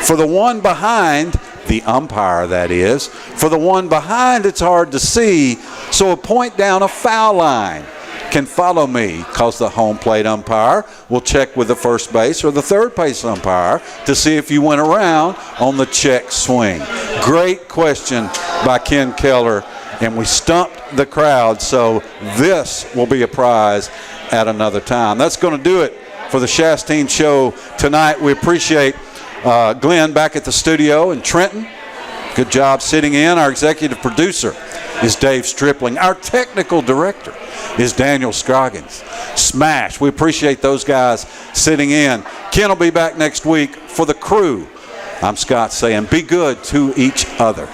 For the one behind, the umpire that is, for the one behind it's hard to see, so a point down a foul line can follow me, because the home plate umpire will check with the first base or the third base umpire to see if you went around on the check swing. Great question by Ken Keller, and we stumped the crowd, so this will be a prize at another time. That's going to do it for the Shasteen Show tonight. We appreciate Glenn back at the studio in Trenton. Good job sitting in. Our executive producer is Dave Stripling. Our technical director is Daniel Scroggins. Smash. We appreciate those guys sitting in. Ken will be back next week for the crew. I'm Scott saying be good to each other.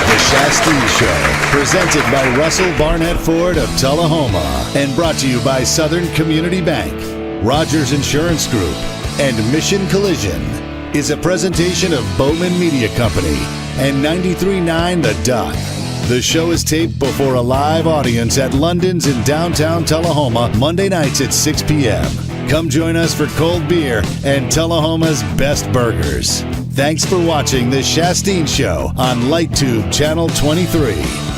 The Shasteen Show, presented by Russell Barnett Ford of Tullahoma, and brought to you by Southern Community Bank, Rogers Insurance Group, and Mission Collision, is a presentation of Bowman Media Company and 93.9 The Duck. The show is taped before a live audience at London's in downtown Tullahoma, Monday nights at 6 p.m. Come join us for cold beer and Tullahoma's best burgers. Thanks for watching The Shasteen Show on LightTube Channel 23.